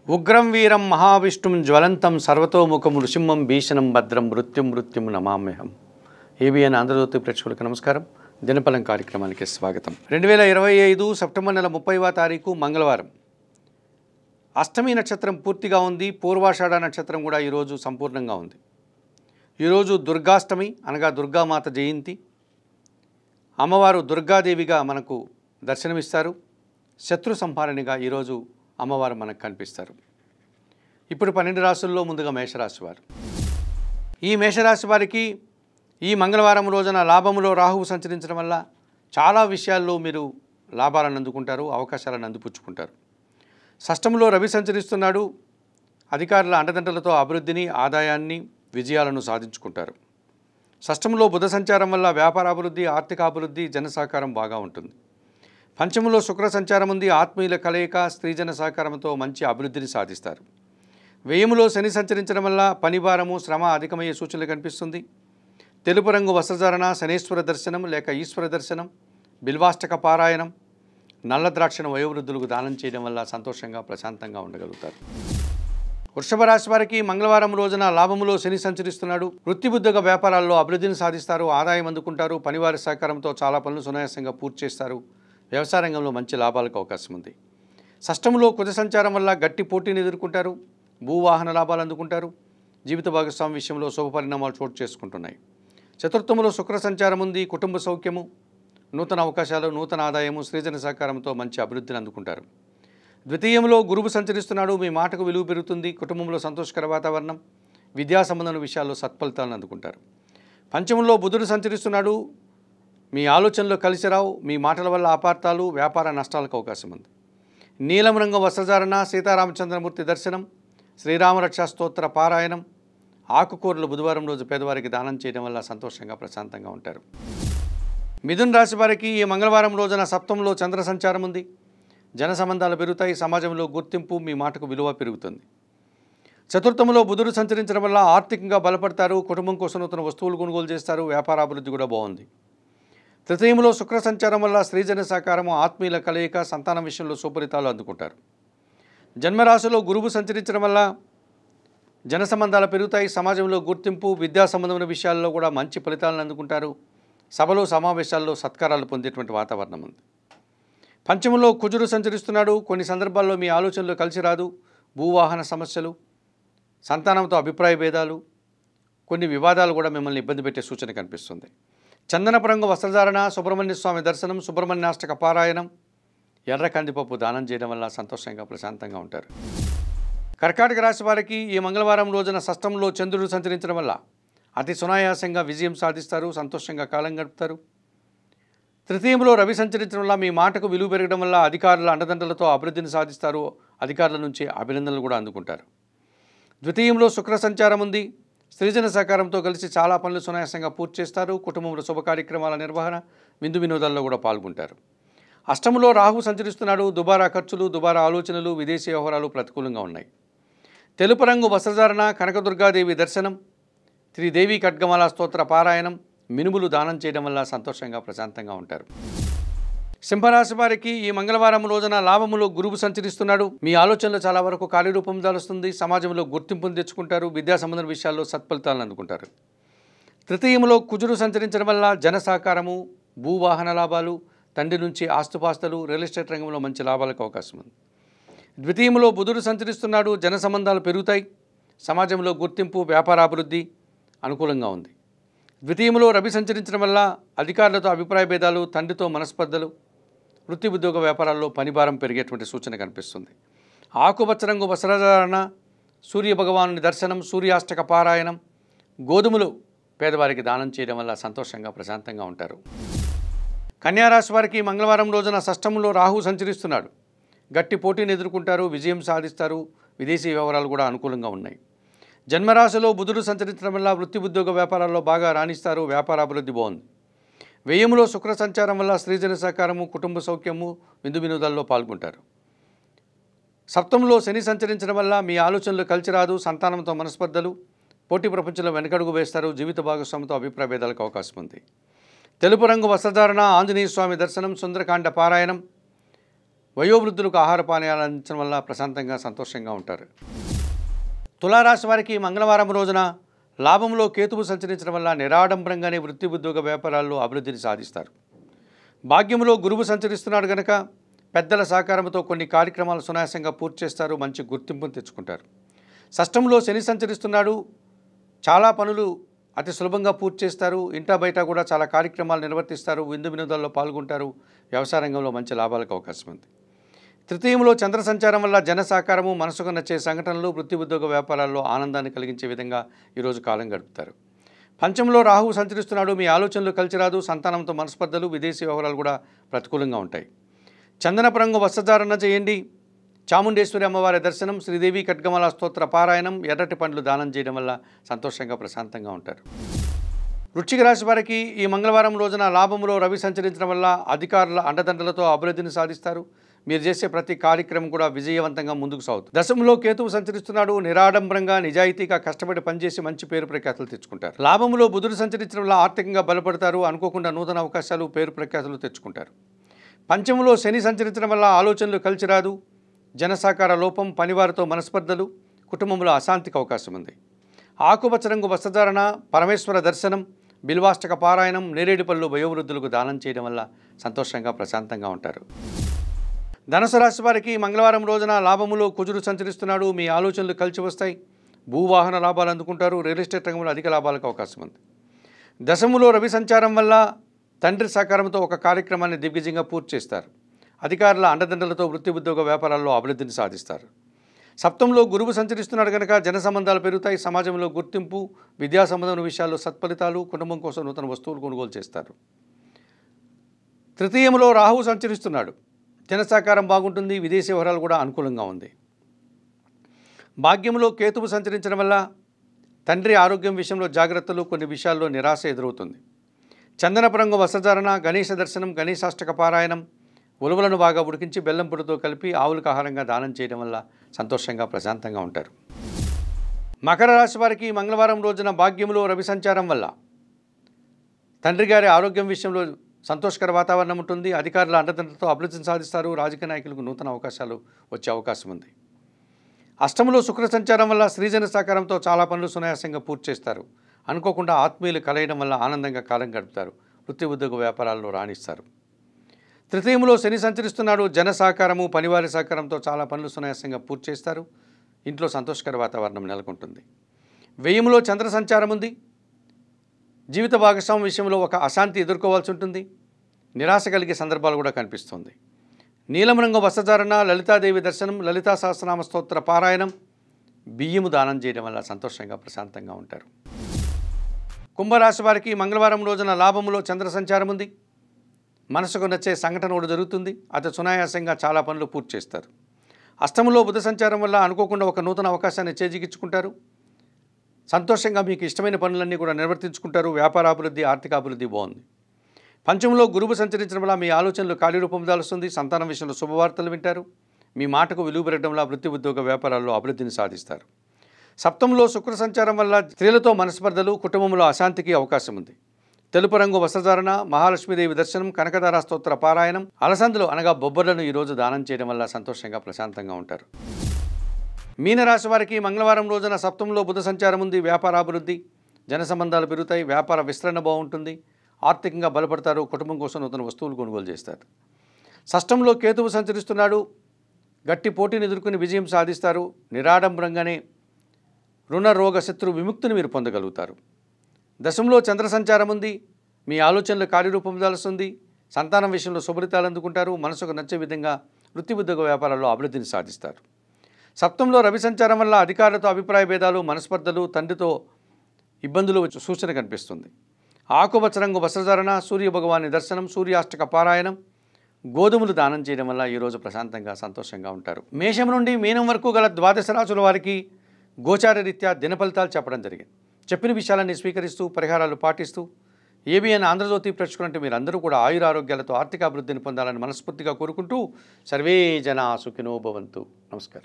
ఉగ్రం వీరం మహావిష్ణుం జ్వలంతం సర్వతోముఖం నృసింహం భీషణం భద్రం మృత్యుం నమామ్యహం. ఏబిఎన్ ఆంధ్రజ్యోతి ప్రేక్షకులకు నమస్కారం. దినఫలం కార్యక్రమానికి స్వాగతం. 2025 సెప్టెంబర్ నెల 30వ తారీఖు మంగళవారం. అష్టమి నక్షత్రం పూర్తిగా ఉంది. పూర్వాషాఢ నక్షత్రం కూడా ఈరోజు సంపూర్ణంగా ఉంది. ఈరోజు దుర్గాష్టమి అనగా దుర్గామాత జయంతి. అమ్మవారు దుర్గాదేవిగా మనకు దర్శనమిస్తారు. శత్రు సంహారణిగా ఈరోజు అమ్మవారు మనకు కనిపిస్తారు. ఇప్పుడు 12 రాశుల్లో ముందుగా మేషరాశి వారు. ఈ మేషరాశి వారికి ఈ మంగళవారం రోజున లాభములో రాహువు సంచరించడం వల్ల చాలా విషయాల్లో మీరు లాభాలను అందుకుంటారు, అవకాశాలను అందిపుచ్చుకుంటారు. షష్టంలో రవి సంచరిస్తున్నాడు. అధికారుల అండదండలతో అభివృద్ధిని, ఆదాయాన్ని, విజయాలను సాధించుకుంటారు. షష్టంలో బుధ సంచారం వల్ల వ్యాపార అభివృద్ధి, ఆర్థిక అభివృద్ధి, జన సహకారం బాగా ఉంటుంది. పంచములో శుక్ర సంచారం ఉంది. ఆత్మీయుల కలయిక, స్త్రీజన సహకారంతో మంచి అభివృద్ధిని సాధిస్తారు. వ్యయములో శని సంచరించడం వల్ల పనిభారము, శ్రమ అధికమయ్యే సూచనలు కనిపిస్తుంది. తెలుపు రంగు వస్త్రధారణ, శనేశ్వర దర్శనం లేక ఈశ్వర దర్శనం, బిల్వాష్టక పారాయణం, నల్ల ద్రాక్షను వయోవృద్ధులకు దానం చేయడం వల్ల సంతోషంగా ప్రశాంతంగా ఉండగలుగుతారు. వృషభ రాశి వారికి మంగళవారం రోజున లాభములో శని సంచరిస్తున్నాడు. వృత్తిబుద్ధిగా వ్యాపారాల్లో అభివృద్ధిని సాధిస్తారు, ఆదాయం అందుకుంటారు. పనివారి సహకారంతో చాలా పనులు సునాయాసంగా పూర్తి చేస్తారు. వ్యవసాయ రంగంలో మంచి లాభాలకు అవకాశం ఉంది. షష్టంలో కుజ సంచారం వల్ల గట్టి పోటీని ఎదుర్కొంటారు. భూవాహన లాభాలు అందుకుంటారు. జీవిత భాగస్వామి విషయంలో శుభ పరిణామాలు చోటు చేసుకుంటున్నాయి. చతుర్థములో శుక్ర సంచారం ఉంది. కుటుంబ సౌఖ్యము, నూతన అవకాశాలు, నూతన ఆదాయము, స్త్రీజన సహకారంతో మంచి అభివృద్ధిని అందుకుంటారు. ద్వితీయంలో గురువు సంచరిస్తున్నాడు. మీ మాటకు విలువ పెరుగుతుంది. కుటుంబంలో సంతోషకర వాతావరణం, విద్యా సంబంధమైన విషయాల్లో సత్ఫలితాలను అందుకుంటారు. పంచమంలో బుధుడు సంచరిస్తున్నాడు. మీ ఆలోచనలు కలిసి రావు. మీ మాటల వల్ల అపార్థాలు, వ్యాపార నష్టాలకు అవకాశం ఉంది. నీలం రంగు వస్త్రధారణ, సీతారామచంద్రమూర్తి దర్శనం, శ్రీరామరక్షా స్తోత్ర పారాయణం, ఆకుకూరలు బుధవారం రోజు పేదవారికి దానం చేయడం వల్ల సంతోషంగా ప్రశాంతంగా ఉంటారు. మిథున్ రాశి వారికి ఈ మంగళవారం రోజున సప్తంలో చంద్ర సంచారం ఉంది. జన సంబంధాలు పెరుగుతాయి. సమాజంలో గుర్తింపు, మీ మాటకు విలువ పెరుగుతుంది. చతుర్థములో బుధుడు సంచరించడం వల్ల ఆర్థికంగా బలపడతారు. కుటుంబం కోసం నూతన వస్తువులు కొనుగోలు చేస్తారు. వ్యాపార అభివృద్ధి కూడా బాగుంది. తృతీయంలో శుక్ర సంచారం వల్ల స్త్రీజన సహకారము, ఆత్మీయుల కలయిక, సంతానం విషయంలో సుఫలితాలు అందుకుంటారు. జన్మరాశిలో గురువు సంచరించడం వల్ల జన సంబంధాలు పెరుగుతాయి. సమాజంలో గుర్తింపు, విద్యా సంబంధమైన విషయాల్లో కూడా మంచి ఫలితాలను అందుకుంటారు. సభలో, సమావేశాల్లో సత్కారాలు పొందేటువంటి వాతావరణం ఉంది. పంచమంలో కుజుడు సంచరిస్తున్నాడు. కొన్ని సందర్భాల్లో మీ ఆలోచనలు కలిసి రాదు. భూవాహన సమస్యలు, సంతానంతో అభిప్రాయ భేదాలు, కొన్ని వివాదాలు కూడా మిమ్మల్ని ఇబ్బంది పెట్టే సూచన కనిపిస్తుంది. చందనపు రంగు వస్త్రధారణ, సుబ్రహ్మణ్య స్వామి దర్శనం, సుబ్రహ్మణ్యాష్టక పారాయణం, ఎర్ర కందిపప్పు దానం చేయడం వల్ల సంతోషంగా ప్రశాంతంగా ఉంటారు. కర్కాటక రాశి వారికి ఈ మంగళవారం రోజున షష్టంలో చంద్రుడు సంచరించడం వల్ల అతి సునాయాసంగా విజయం సాధిస్తారు. సంతోషంగా కాలం గడుపుతారు. తృతీయంలో రవి సంచరించడం వల్ల మీ మాటకు విలువ పెరగడం వల్ల అధికారుల అండదండలతో అభివృద్ధిని సాధిస్తారు. అధికారుల నుంచి అభినందనలు కూడా అందుకుంటారు. ద్వితీయంలో శుక్ర సంచారం ఉంది. స్త్రీజన సహకారంతో కలిసి చాలా పనులు సునాయాసంగా పూర్తి చేస్తారు. కుటుంబంలో శుభ కార్యక్రమాల నిర్వహణ, విందు వినోదాల్లో కూడా పాల్గొంటారు. అష్టములో రాహు సంచరిస్తున్నాడు. దుబారా ఖర్చులు, దుబారా ఆలోచనలు, విదేశీ వ్యవహారాలు ప్రతికూలంగా ఉన్నాయి. తెలుపు రంగు వస్త్రధారణ, కనకదుర్గాదేవి దర్శనం, శ్రీదేవి ఖడ్గమాల స్తోత్ర పారాయణం, మినుములు దానం చేయడం వల్ల సంతోషంగా ప్రశాంతంగా ఉంటారు. సింహరాశి వారికి ఈ మంగళవారం రోజున లాభములో గురువు సంచరిస్తున్నాడు. మీ ఆలోచనలు చాలా వరకు కార్యరూపం దాలుస్తుంది. సమాజంలో గుర్తింపును తెచ్చుకుంటారు. విద్యా సంబంధ విషయాల్లో సత్ఫలితాలను అందుకుంటారు. తృతీయంలో కుజుడు సంచరించడం వల్ల జన సహకారము, భూవాహన లాభాలు, తండ్రి నుంచి ఆస్తుపాస్తులు, రియల్ ఎస్టేట్ రంగంలో మంచి లాభాలకు అవకాశం ఉంది. ద్వితీయంలో బుధుడు సంచరిస్తున్నాడు. జన సంబంధాలు పెరుగుతాయి. సమాజంలో గుర్తింపు, వ్యాపార అభివృద్ధి అనుకూలంగా ఉంది. ద్వితీయంలో రవి సంచరించడం వల్ల అధికారులతో అభిప్రాయ భేదాలు, తండ్రితో మనస్పర్ధలు, వృత్తి ఉద్యోగ వ్యాపారాల్లో పనిభారం పెరిగేటువంటి సూచన కనిపిస్తుంది. ఆకుపచ్చ రంగు వస్త్రధారణ, సూర్య భగవానుని దర్శనం, సూర్యాష్టక పారాయణం, గోధుమలు పేదవారికి దానం చేయడం వల్ల సంతోషంగా ప్రశాంతంగా ఉంటారు. కన్యారాశి వారికి మంగళవారం రోజున షష్టంలో రాహు సంచరిస్తున్నాడు. గట్టి పోటీని ఎదుర్కొంటారు. విజయం సాధిస్తారు. విదేశీ వ్యవహారాలు కూడా అనుకూలంగా ఉన్నాయి. జన్మరాశిలో బుధుడు సంచరించడం వల్ల వృత్తి ఉద్యోగ వ్యాపారాల్లో బాగా రాణిస్తారు. వ్యాపార అభివృద్ధి బాగుంది. వ్యయములో శుక్ర సంచారం వల్ల స్త్రీజన సహకారము, కుటుంబ సౌఖ్యము, విందు వినోదాల్లో పాల్గొంటారు. సప్తంలో శని సంచరించడం వల్ల మీ ఆలోచనలు కలిసి రాదు. సంతానంతో మనస్పర్ధలు, పోటీ ప్రపంచంలో వెనకడుగు వేస్తారు. జీవిత భాగస్వామితో అభిప్రాయ భేదాలకు అవకాశం ఉంది. తెలుపు రంగు వస్త్రధారణ, ఆంజనేయ స్వామి దర్శనం, సుందరకాండ పారాయణం, వయోవృద్ధులకు ఆహార పానీయాలు అందించడం వల్ల ప్రశాంతంగా సంతోషంగా ఉంటారు. తులారాశి వారికి మంగళవారం రోజున లాభంలో కేతువు సంచరించడం వల్ల నిరాడంబరంగానే వృత్తి ఉద్యోగ వ్యాపారాల్లో అభివృద్ధిని సాధిస్తారు. భాగ్యంలో గురువు సంచరిస్తున్నాడు కనుక పెద్దల సహకారంతో కొన్ని కార్యక్రమాలు సునాయాసంగా పూర్తి చేస్తారు, మంచి గుర్తింపును తెచ్చుకుంటారు. షష్టంలో శని సంచరిస్తున్నాడు, చాలా పనులు అతి సులభంగా పూర్తి చేస్తారు. ఇంటా బయట కూడా చాలా కార్యక్రమాలు నిర్వర్తిస్తారు, విందు వినోదాల్లో పాల్గొంటారు. వ్యవసాయ రంగంలో మంచి లాభాలకు అవకాశం ఉంది. తృతీయంలో చంద్ర సంచారం వల్ల జన సహకారము, మనసుకు నచ్చే సంఘటనలు, వృత్తి ఉద్యోగ వ్యాపారాల్లో ఆనందాన్ని కలిగించే విధంగా ఈరోజు కాలం గడుపుతారు. పంచంలో రాహువు సంచరిస్తున్నాడు, మీ ఆలోచనలు కలిసి రాదు, సంతానంతో మనస్పర్ధలు, విదేశీ వ్యవహారాలు కూడా ప్రతికూలంగా ఉంటాయి. చందనపు రంగు వస్త్రధారణ చేయండి. చాముండేశ్వరి అమ్మవారి దర్శనం, శ్రీదేవి ఖడ్గమాల స్తోత్ర పారాయణం, ఎర్రటి పండ్లు దానం చేయడం వల్ల సంతోషంగా ప్రశాంతంగా ఉంటారు. వృశ్చిక రాశి వారికి ఈ మంగళవారం రోజున లాభంలో రవి సంచరించడం వల్ల అధికారుల అండదండలతో అభివృద్ధిని సాధిస్తారు. మీరు చేసే ప్రతి కార్యక్రమం కూడా విజయవంతంగా ముందుకు సాగుతుంది. దశంలో కేతువు సంచరిస్తున్నాడు, నిరాడంబరంగా నిజాయితీగా కష్టపడి పనిచేసి మంచి పేరు ప్రఖ్యాతులు తెచ్చుకుంటారు. లాభంలో బుధుడు సంచరించడం వల్ల ఆర్థికంగా బలపడతారు, అనుకోకుండా నూతన అవకాశాలు, పేరు ప్రఖ్యాతులు తెచ్చుకుంటారు. పంచమంలో శని సంచరించడం వల్ల ఆలోచనలు కలిసి రాదు, జనసహకార లోపం, పనివారితో మనస్పర్ధలు, కుటుంబంలో అశాంతికి అవకాశం ఉంది. ఆకుపచ్చ రంగు వస్త్రధారణ, పరమేశ్వర దర్శనం, బిల్వాష్టక పారాయణం, నేరేడు పళ్ళు వయోవృద్ధులకు దానం చేయడం వల్ల సంతోషంగా ప్రశాంతంగా ఉంటారు. ధనుసు రాశి వారికి మంగళవారం రోజున లాభములో కుజుడు సంచరిస్తున్నాడు, మీ ఆలోచనలు కలిసి వస్తాయి, భూవాహన లాభాలు అందుకుంటారు, రియల్ ఎస్టేట్ రంగంలో అధిక లాభాలకు అవకాశం ఉంది. దశములో రవి సంచారం వల్ల తండ్రి సహకారంతో ఒక కార్యక్రమాన్ని దిగ్విజయంగా పూర్తి చేస్తారు. అధికారుల అండదండలతో వృత్తి ఉద్యోగ వ్యాపారాల్లో అభివృద్ధిని సాధిస్తారు. సప్తంలో గురువు సంచరిస్తున్నాడు కనుక జన సంబంధాలు పెరుగుతాయి, సమాజంలో గుర్తింపు, విద్యా సంబంధమైన విషయాల్లో సత్ఫలితాలు, కుటుంబం కోసం నూతన వస్తువులు కొనుగోలు చేస్తారు. తృతీయంలో రాహువు సంచరిస్తున్నాడు, జన సహకారం బాగుంటుంది, విదేశీ వ్యవహారాలు కూడా అనుకూలంగా ఉంది. భాగ్యంలో కేతువు సంచరించడం వల్ల తండ్రి ఆరోగ్యం విషయంలో జాగ్రత్తలు, కొన్ని విషయాల్లో నిరాశ ఎదురవుతుంది. చందనపు రంగు వస్త్రధారణ, గణేశ దర్శనం, గణేశాష్టక పారాయణం, ఉలవలను బాగా ఉడికించి బెల్లం పొడితో కలిపి ఆవులకు ఆహారంగా దానం చేయడం వల్ల సంతోషంగా ప్రశాంతంగా ఉంటారు. మకర రాశి వారికి మంగళవారం రోజున భాగ్యంలో రవి సంచారం వల్ల తండ్రి గారి ఆరోగ్యం విషయంలో సంతోషకర వాతావరణం ఉంటుంది. అధికారుల అండదండలతో అభివృద్ధిని సాధిస్తారు. రాజకీయ నాయకులకు నూతన అవకాశాలు వచ్చే అవకాశం ఉంది. అష్టమంలో శుక్ర సంచారం వల్ల శ్రీజన సహకారంతో చాలా పనులు సునాయాసంగా పూర్తి చేస్తారు. అనుకోకుండా ఆత్మీయులు కలయడం వల్ల ఆనందంగా కాలం గడుపుతారు. వృత్తి ఉద్యోగ వ్యాపారాల్లో రాణిస్తారు. తృతీయంలో శని సంచరిస్తున్నాడు, జన సహకారము, పనివారి సహకారంతో చాలా పనులు సునాయాసంగా పూర్తి చేస్తారు. ఇంట్లో సంతోషకర వాతావరణం నెలకొంటుంది. వ్యయంలో చంద్ర సంచారం ఉంది, జీవిత భాగస్వామి విషయంలో ఒక అశాంతి ఎదుర్కోవాల్సి ఉంటుంది. నిరాశ కలిగే సందర్భాలు కూడా కనిపిస్తుంది. నీలం రంగు వస్త్రధారణ, లలితాదేవి దర్శనం, లలితా సహస్రనామ స్తోత్ర పారాయణం, బియ్యము దానం చేయడం వల్ల సంతోషంగా ప్రశాంతంగా ఉంటారు. కుంభరాశి వారికి మంగళవారం రోజున లాభములో చంద్ర సంచారం ఉంది, మనసుకు నచ్చే సంఘటన కూడా జరుగుతుంది. అతి సునాయాసంగా చాలా పనులు పూర్తి చేస్తారు. అష్టమంలో బుధ సంచారం వల్ల అనుకోకుండా ఒక నూతన అవకాశాన్ని చేజిక్కించుకుంటారు. సంతోషంగా మీకు ఇష్టమైన పనులన్నీ కూడా నిర్వర్తించుకుంటారు. వ్యాపార అభివృద్ధి, ఆర్థిక అభివృద్ధి బాగుంది. పంచమంలో గురువు సంచరించడం వల్ల మీ ఆలోచనలు కార్యరూపం దాలుస్తుంది. సంతానం విషయంలో శుభవార్తలు వింటారు. మీ మాటకు విలువ పెరగడం వల్ల వృత్తి ఉద్యోగ వ్యాపారాల్లో అభివృద్ధిని సాధిస్తారు. సప్తంలో శుక్ర సంచారం వల్ల స్త్రీలతో మనస్పర్ధలు, కుటుంబంలో అశాంతికి అవకాశం ఉంది. తెలుపు రంగు వస్త్రధారణ, మహాలక్ష్మీదేవి దర్శనం, కనకదార స్తోత్ర పారాయణం, అలసందులు అనగా బొబ్బర్లను ఈరోజు దానం చేయడం వల్ల సంతోషంగా ప్రశాంతంగా ఉంటారు. మీనరాశి వారికి మంగళవారం రోజున సప్తంలో బుధ సంచారం ఉంది, వ్యాపార అభివృద్ధి, జన సంబంధాలు పెరుగుతాయి, వ్యాపార విస్తరణ బాగుంటుంది, ఆర్థికంగా బలపడతారు, కుటుంబం కోసం నూతన వస్తువులు కొనుగోలు చేస్తారు. షష్టంలో కేతువు సంచరిస్తున్నాడు, గట్టి పోటీని ఎదుర్కొని విజయం సాధిస్తారు. నిరాడంబరంగానే రుణ రోగ శత్రు విముక్తిని మీరు పొందగలుగుతారు. దశంలో చంద్ర సంచారం ఉంది, మీ ఆలోచనలు కార్యరూపం దాలుస్తుంది, సంతానం విషయంలో శుభలితాలు అందుకుంటారు, మనసుకు నచ్చే విధంగా వృత్తి ఉద్యోగ వ్యాపారాల్లో అభివృద్ధిని సాధిస్తారు. సప్తంలో రవి సంచారం వల్ల అధికారులతో అభిప్రాయ భేదాలు, మనస్పర్ధలు, తండ్రితో ఇబ్బందులు వచ్చే సూచన కనిపిస్తుంది. ఆకుపచ్చ రంగు వస్త్రధారణ, సూర్య భగవాని దర్శనం, సూర్యాష్టక పారాయణం, గోధుమలు దానం చేయడం వల్ల ఈరోజు ప్రశాంతంగా సంతోషంగా ఉంటారు. మేషం నుండి మీనం వరకు గల ద్వాదశ రాశుల వారికి గోచార రీత్యా దిన ఫలితాలు చెప్పడం జరిగింది. చెప్పిన విషయాలన్నీ స్వీకరిస్తూ పరిహారాలు పాటిస్తూ ఏబిఎన్ ఆంధ్రజ్యోతి ప్రేక్షకులంటే మీరందరూ కూడా ఆయురారోగ్యాలతో ఆర్థిక అభివృద్ధిని పొందాలని మనస్ఫూర్తిగా కోరుకుంటూ సర్వే జనా సుఖినో భవంతు. నమస్కారం.